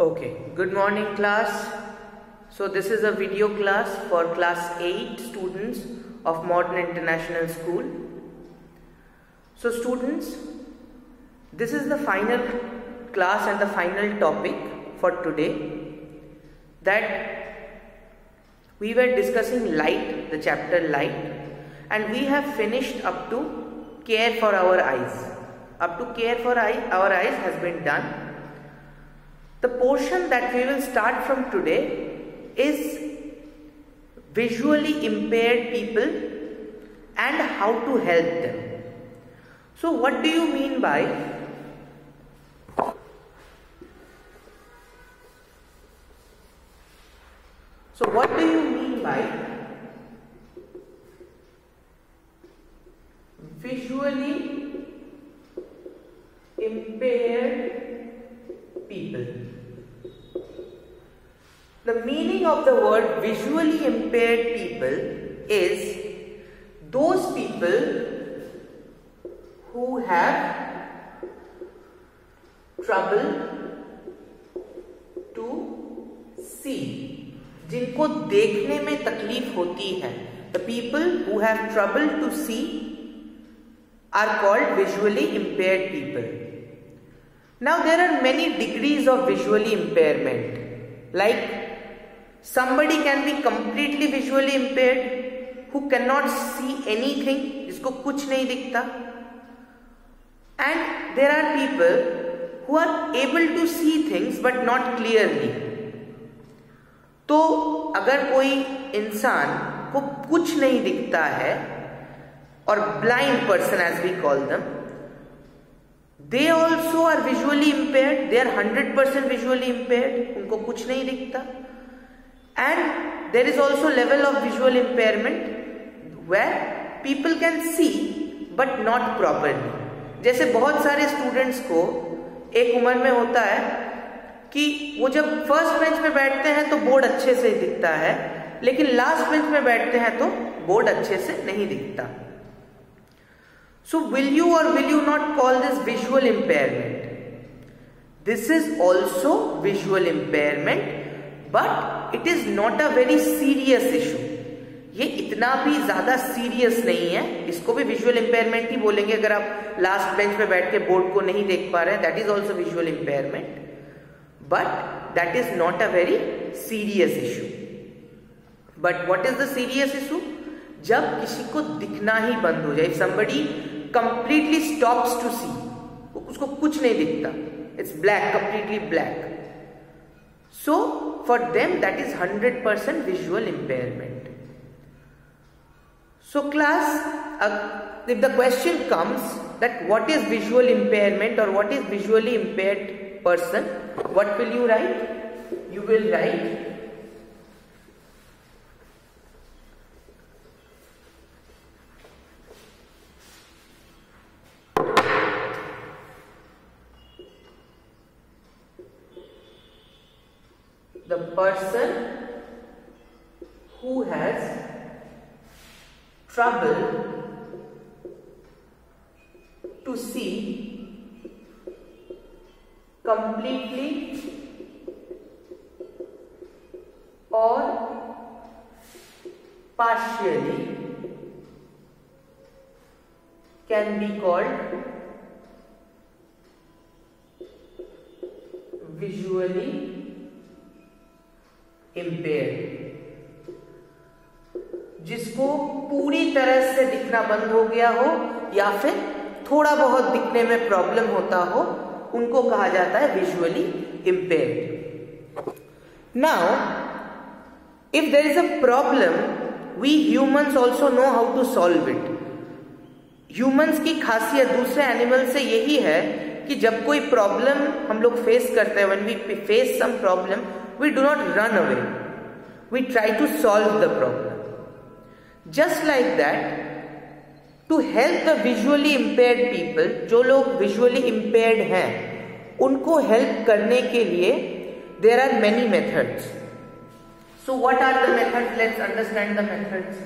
Okay, good morning class. So this is a video class for class 8 students of Modern International School. So students, this is the final class and the final topic for today, that we were discussing light, the chapter light, and we have finished up to care for our eyes. Up to care for our eyes has been done. The portion that we will start from today is visually impaired people and how to help them. So what do you mean by visually impaired people? The meaning of the word visually impaired people is those people who have trouble to see, जिनको देखने में तकलीफ होती है. The people who have trouble to see are called visually impaired people. Now there are many degrees of visually impairment. Like somebody can be completely visually impaired who cannot see anything, जिसको कुछ नहीं दिखता, and there are people who are able to see things but not clearly. तो अगर कोई इंसान को कुछ नहीं दिखता है, और blind person as we call them, they also are visually impaired. They are 100% visually impaired. उनको कुछ नहीं दिखता. And there is also level of visual impairment where people can see but not properly. जैसे बहुत सारे स्टूडेंट्स को एक उम्र में होता है कि वो जब फर्स्ट बेंच में बैठते हैं तो बोर्ड अच्छे से दिखता है, लेकिन लास्ट बेंच में बैठते हैं तो बोर्ड अच्छे से नहीं दिखता. So will you or will you not call this visual impairment? This is also visual impairment, but it is not a very serious issue. ये इतना भी ज्यादा सीरियस नहीं है. इसको भी विजुअल इम्पेयरमेंट ही बोलेंगे. अगर आप लास्ट बेंच पे बैठ के बोर्ड को नहीं देख पा रहे हैं, that is also visual impairment, but that is not a very serious issue. But what is the serious issue? जब किसी को दिखना ही बंद हो जाए. If somebody completely stops to see, उसको कुछ नहीं दिखता, it's black, completely black. So for them that is 100% visual impairment. So class, if the question comes that what is visual impairment or what is visually impaired person, what will you write? You will write the person who has trouble to see completely or partially can be called visually impaired. जिसको पूरी तरह से दिखना बंद हो गया हो या फिर थोड़ा बहुत दिखने में प्रॉब्लम होता हो, उनको कहा जाता है visually impaired. Now if there is a problem, we humans also know how to solve it. Humans की खासियत दूसरे एनिमल से यही है कि जब कोई प्रॉब्लम हम लोग फेस करते हैं, when we face some problem, we do not run away, we try to solve the problem. Just like that, to help the visually impaired people, जो लोग visually impaired हैं, उनको help करने के लिए there are many methods. So what are the methods? Let's understand the methods.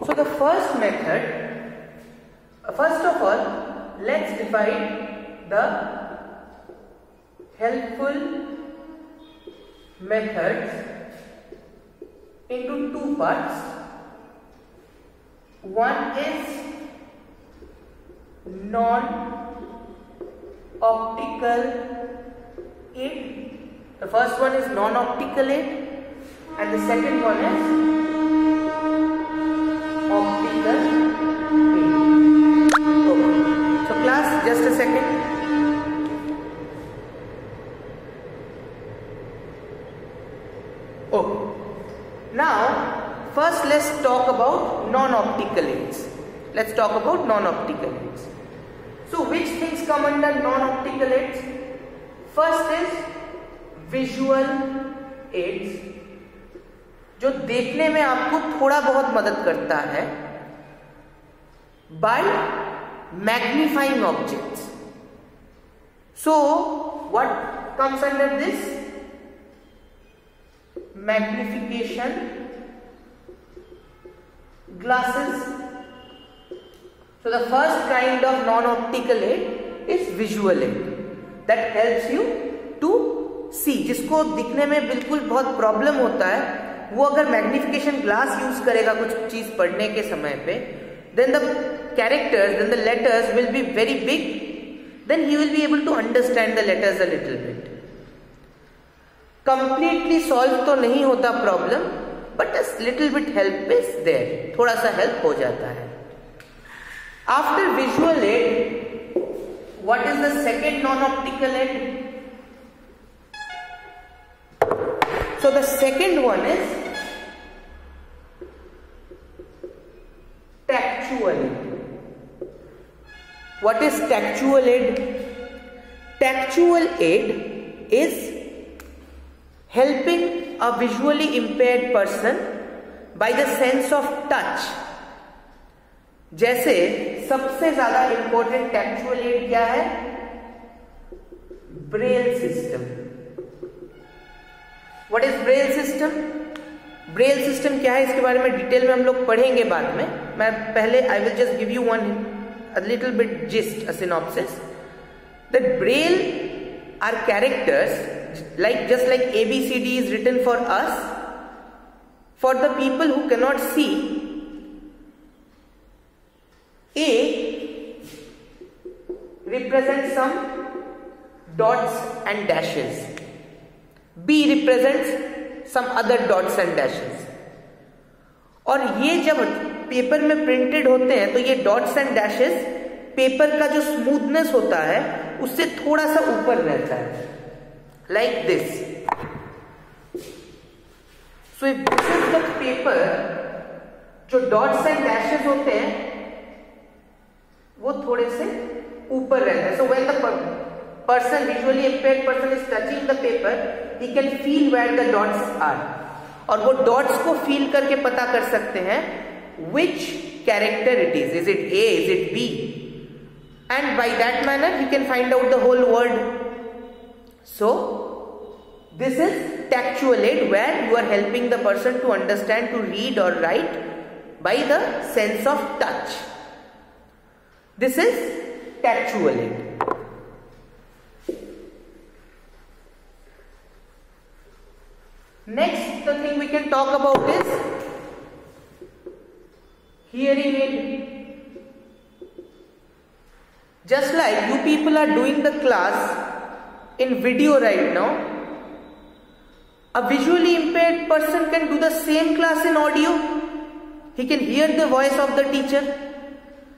So the first method, first of all, let's divide the helpful methods into two parts. One is non-optical aid. The first one is non-optical aid and the second one is optical aid. Okay. So class, just a second. Okay. Now, first let's talk about non-optical aids. Let's talk about non-optical aids. So which things come under non-optical aids? First is visual aids, जो देखने में आपको थोड़ा बहुत मदद करता है by magnifying objects. So what comes under this? Magnification glasses. So the first kind of non-optical aid is visual aid that helps you to see. जिसको दिखने में बिल्कुल बहुत प्रॉब्लम होता है, वो अगर मैग्निफिकेशन ग्लास यूज करेगा कुछ चीज पढ़ने के समय पे, then the characters, then the letters will be very big, then he will be able to understand the letters a little bit. Completely solve तो नहीं होता problem, but a little bit help is there. थोड़ा सा help हो जाता है. After visual aid, what is the second non-optical aid? So the second one is tactual aid. What is tactual aid? Tactual aid is helping a visually impaired person by the sense of touch. जैसे सबसे ज्यादा important टैक्चुअल add क्या है? Braille system. What is Braille system? Braille system क्या है, इसके बारे में डिटेल में हम लोग पढ़ेंगे बाद में. मैं पहले I will just give you one a little bit gist, a synopsis. That Braille are characters like just like ABCD is written for us, for the people who cannot see. A represents some dots and dashes, B represents some other dots and dashes. और ये जब paper में printed होते हैं तो ये dots and dashes paper का जो स्मूथनेस होता है उससे थोड़ा सा ऊपर रहता है, like this. So if this is the paper, जो dots and dashes होते हैं वो थोड़े से ऊपर रहते हैं. So when the person, visually impaired person is touching the paper, he can feel where the dots are. और वो dots को feel करके पता कर सकते हैं which character it is. Is it A? Is it B? And by that manner he can find out the whole word. So this is tactual aid, where you are helping the person to understand, to read or write by the sense of touch. This is tactual aid. Next, the thing we can talk about is hearing aid. Just like you people are doing the class in video right now, a visually impaired person can do the same class in audio. He can hear the voice of the teacher,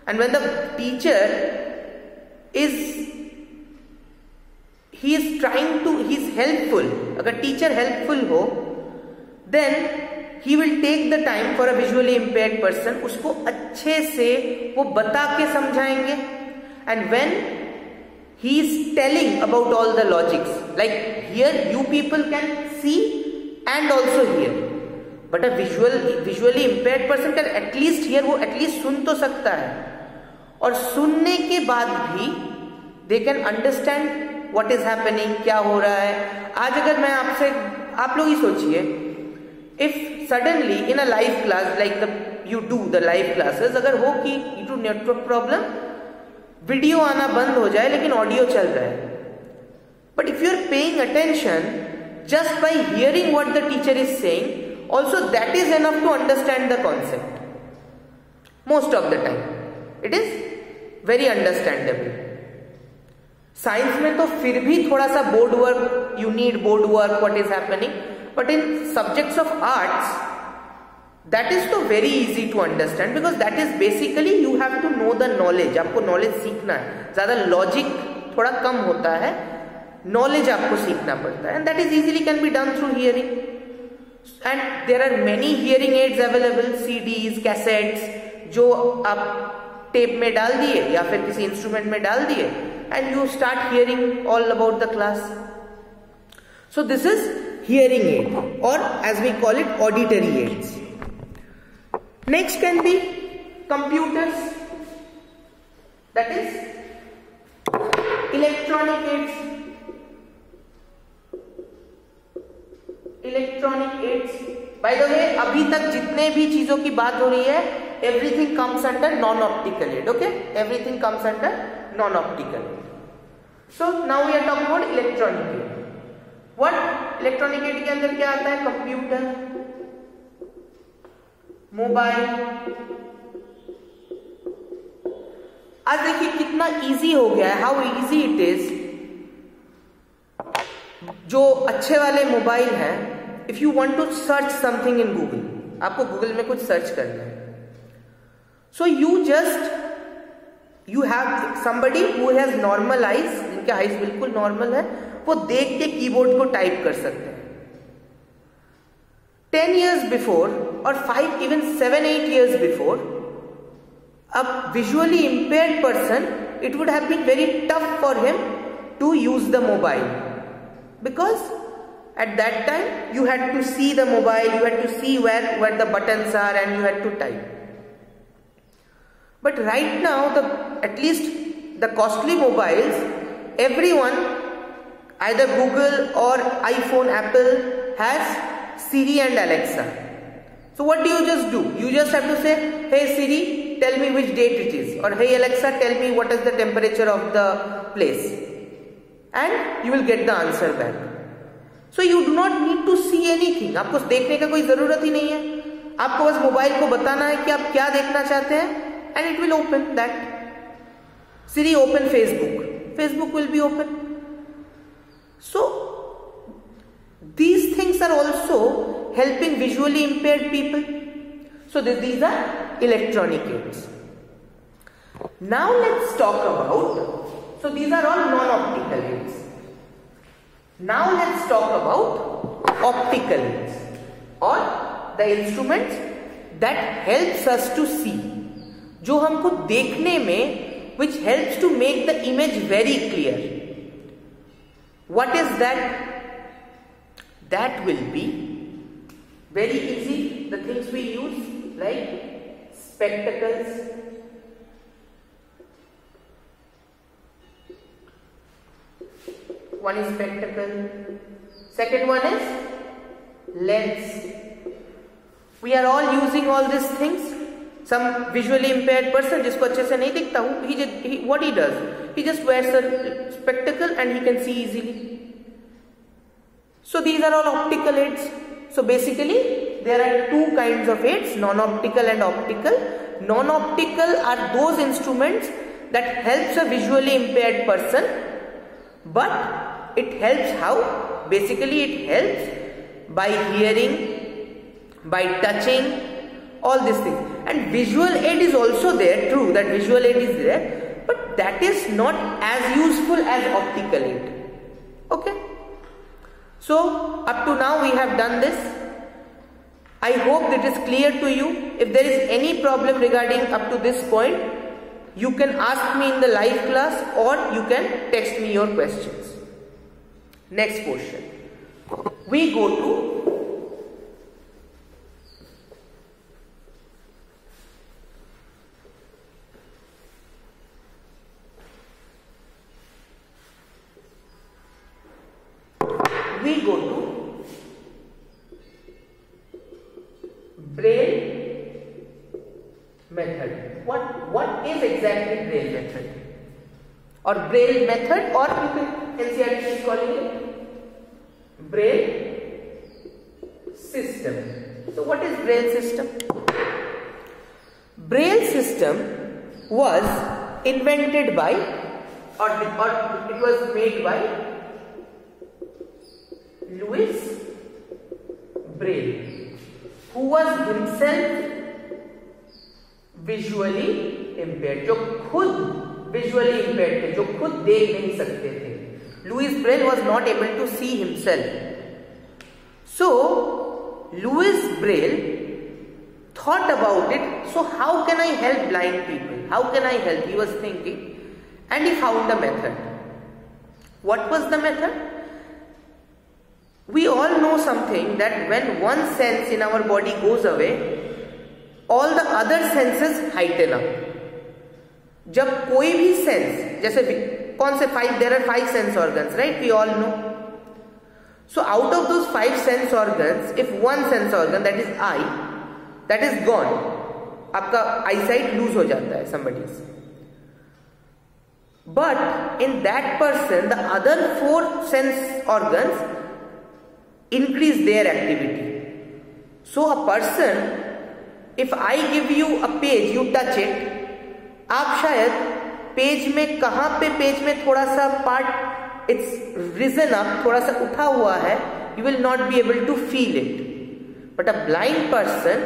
and when the teacher is he's helpful. अगर teacher helpful हो, then he will take the time for a visually impaired person. उसको अच्छे से वो बता के समझाएंगे. And when he is telling about all the logics, like here you people can see and also hear, but a visually impaired person can at least hear. वो at least सुन तो सकता है, और सुनने के बाद भी they can understand what is happening, क्या हो रहा है. आज अगर मैं आपसे, आप लोग ही सोचिए, if suddenly in a live class, like the you do the live classes, अगर हो कि due to network problem video आना बंद हो जाए लेकिन ऑडियो चल रहा है, but if you are paying attention just by hearing what the teacher is saying, also that is enough to understand the concept. Most of the time it is very understandable. Science में तो फिर भी थोड़ा सा board work, you need board work, what is happening, but in subjects of arts that is तो very easy to understand, because that is basically you have to know the knowledge. आपको knowledge सीखना है, ज्यादा logic थोड़ा कम होता है, knowledge आपको सीखना पड़ता है, and that is easily can be done through hearing. And there are many hearing aids available, CDs, cassettes, जो आप टेप में डाल दिए या फिर किसी इंस्ट्रूमेंट में डाल दिए, and you start hearing all about the class. So this is hearing aid, or as we call it, auditory aids. Next can be computers, that is electronic aids. Electronic aids, by the way, अभी तक जितने भी चीजों की बात हो रही है, everything comes under non-optical aid. Okay, everything comes under non-optical aid. So now we are talking about electronic aid. What electronic aid के अंदर क्या आता है? Computer, mobile. आज देखिए कितना इजी हो गया है, हाउ इजी इट इज. जो अच्छे वाले मोबाइल हैं, if you want to search something in Google, आपको गूगल में कुछ सर्च करना है, so you have somebody who has normal eyes, जिनके आईज बिल्कुल नॉर्मल है, वो देख के कीबोर्ड को टाइप कर सकते हैं. 10 years before or 5 even 7-8 years before, a visually impaired person, it would have been very tough for him to use the mobile, because at that time you had to see the mobile, you had to see where the buttons are, and you had to type. But right now, at least the costly mobiles, everyone, either Google or iPhone, Apple, has Siri and Alexa. So what do? You just have to say, hey Siri, tell me which date it is, or hey Alexa, tell me what is the temperature of the place, and you will get the answer back. So you do not need to see anything. आपको देखने का कोई जरूरत ही नहीं है, आपको बस mobile को बताना है कि आप क्या देखना चाहते हैं, and it will open that. Siri, open Facebook. Facebook will be open. So these things are also helping visually impaired people. So these are electronic aids. Now let's talk about, so these are all non-optical aids. Now let's talk about optical aids, or the instruments that helps us to see, जो हमको देखने में, which helps to make the image very clear. What is that? That will be very easy. The things we use, like spectacles, one is spectacle, second one is lens. We are all using all these things. Some visually impaired person, जिसको अच्छे से नहीं दिखता हूँ, what he does, he just wears a spectacle and he can see easily. So these are all optical aids. So basically there are two kinds of aids, non-optical and optical. Non-optical are those instruments that helps a visually impaired person, but it helps how? Basically it helps by hearing, by touching, all these things. And visual aid is also there, true that visual aid is there, but that is not as useful as optical aid. Okay, so up to now we have done this. I hope that is clear to you. If there is any problem regarding up to this point, you can ask me in the live class, or you can text me your questions. Next portion, we go to braille Braille method, or Braille method, or you can, NCERT is calling it Braille system. So what is Braille system? Braille system was invented by, or it was made by Louis Braille, who was himself visually impaired, जो खुद visually impaired थे, जो खुद देख नहीं सकते थे. Louis Braille was not able to see himself. So Louis Braille thought about it. So how can I help blind people? How can I help? He was thinking, and he found a method. What was the method? We all know something, that when one sense in our body goes away, all the other senses heighten up. जब कोई भी sense, जैसे कौन से 5, there are 5 sense organs, right? We all know. So out of those 5 sense organs, if one sense organ, that is eye, that is gone, आपका eyesight lose हो जाता है somebody's. But in that person, the other 4 sense organs increase their activity. So a person, if I give you a page, you touch it, आप शायद page में कहाँ पे page में थोड़ा सा पार्ट it's risen up, थोड़ा सा उठा हुआ है, you will not be able to feel it. But a blind person,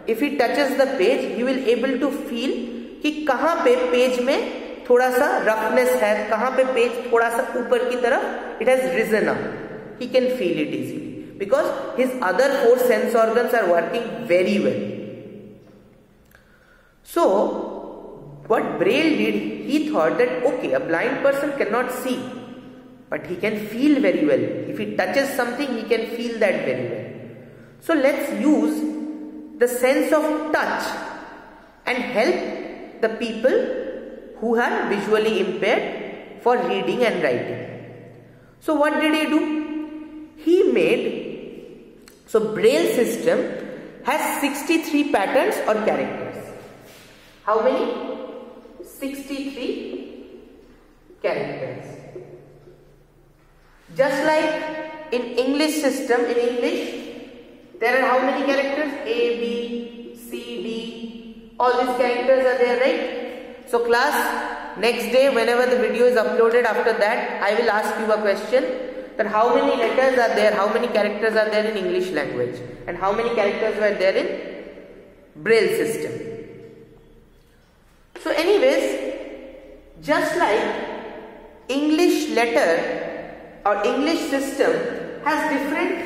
if he touches the page, he will able to feel कि कहाँ पे पेज में थोड़ा सा roughness है, कहाँ पे पेज थोड़ा सा ऊपर की तरफ it has risen up. He can feel it easily because his other 4 sense organs are working very well. So what Braille did, he thought that okay, a blind person cannot see, but he can feel very well. If he touches something, he can feel that very well. So let's use the sense of touch and help the people who are visually impaired for reading and writing. So what did he do? He made, so Braille system has 63 patterns or characters. How many? 63 characters. Just like in English system, in English, there are how many characters? A, B, C, D. All these characters are there, right? So class, next day whenever the video is uploaded, after that I will ask you a question that how many letters are there, how many characters are there in English language, and how many characters were there in Braille system. So anyways, just like English letter or English system has different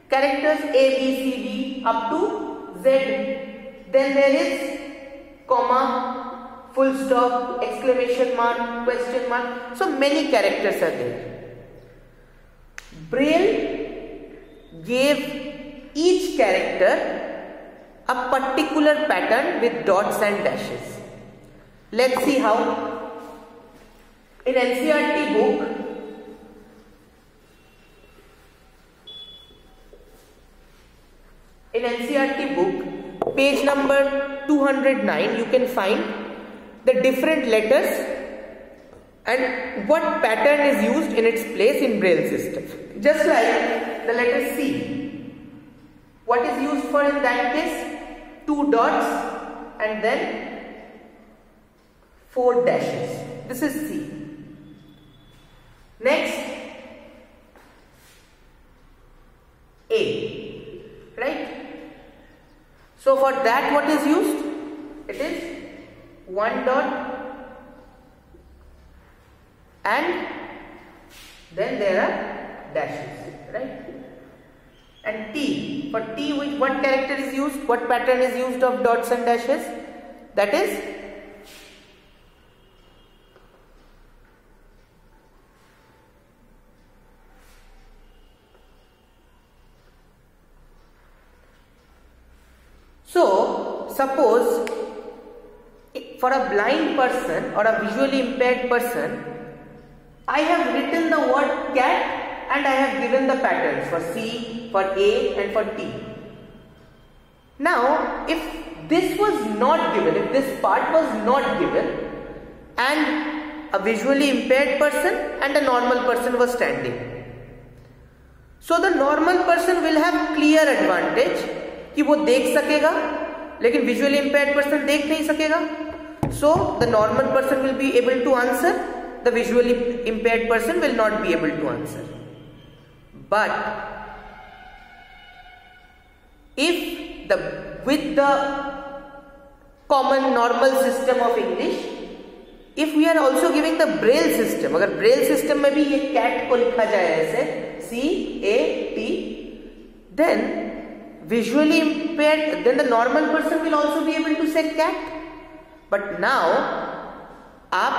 characters A, B, C, D up to Z. Then there is comma, full stop, exclamation mark, question mark. So many characters are there. Braille gave each character a particular pattern with dots and dashes. Let's see how. In NCERT book, page number 209, you can find the different letters and what pattern is used in its place in Braille system. Just like the letter C. What is used for in that case? 2 dots and then 4 dashes. This is C. Next, A. Right? So for that what is used? It is 1 dot and then there are dashes. Right? And T. For T, what character is used? What pattern is used of dots and dashes? That is so, suppose for a blind person or a visually impaired person, I have written the word cat and I have given the patterns for C, for A and for T. Now, if this was not given, if this part was not given, and a visually impaired person and a normal person was standing. So the normal person will have clear advantage कि वो देख सकेगा, लेकिन visually impaired person देख नहीं सकेगा. So the normal person will be able to answer, the visually impaired person will not be able to answer. But if with the common normal system of English, if we are also giving the Braille system, अगर Braille system में भी ये cat को लिखा जाए ऐसे CAT, then visually impaired, then the normal person will also be able to say cat. But now आप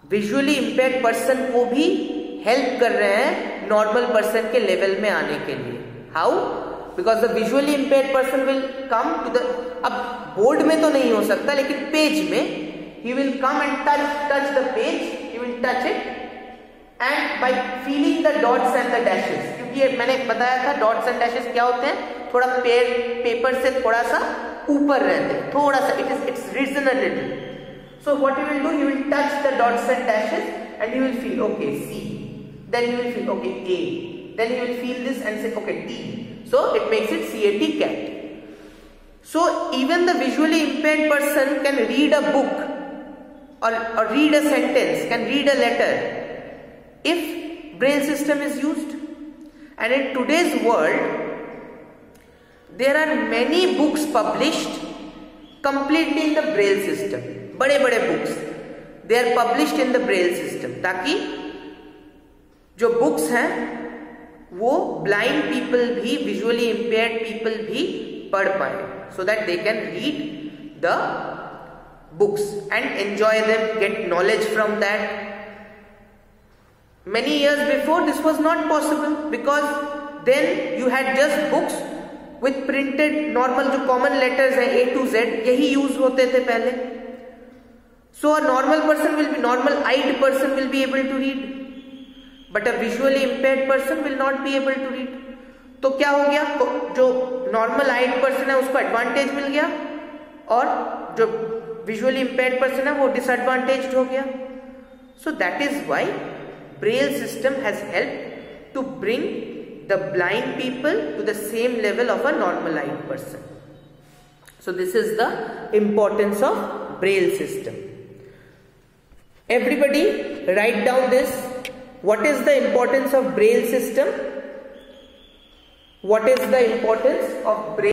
visually impaired person को भी help कर रहे हैं normal person के level में आने के लिए. How? Because the visually impaired person will come to the, अब board में तो नहीं हो सकता, लेकिन page में he will come and touch the page, he will touch it, and by feeling the dots and the dashes, क्योंकि मैंने बताया था dots and dashes क्या होते हैं, थोड़ा पेपर से थोड़ा सा ऊपर रहते हैं, थोड़ा सा, it's risen a little. So what he will do, he will touch the dots and dashes and he will feel okay C, then he will feel okay A, then he will feel this and say okay T. So it makes it CAT, cat. So even the visually impaired person can read a book or read a sentence, can read a letter if Braille system is used. And in today's world, there are many books published completely in the Braille system. बड़े-बड़े books, they are published in the Braille system, ताकि जो books हैं वो blind people भी, visually impaired people भी पढ़ पाए, so that they can read the books and enjoy them, get knowledge from that. Many years before this was not possible, because then you had just books with printed normal जो common letters हैं A to Z, यही use होते थे पहले. So a normal person will be, normal eyed person will be able to read, but a visually impaired person will not be able to read. तो क्या हो गया, जो normal eyed person है उसको advantage मिल गया और जो visually impaired person है वो disadvantaged हो गया. So that is why Braille system has helped to bring the blind people to the same level of a normal eyed person. So this is the importance of Braille system. Everybody write down this. What is the importance of Braille system? What is the importance of Braille?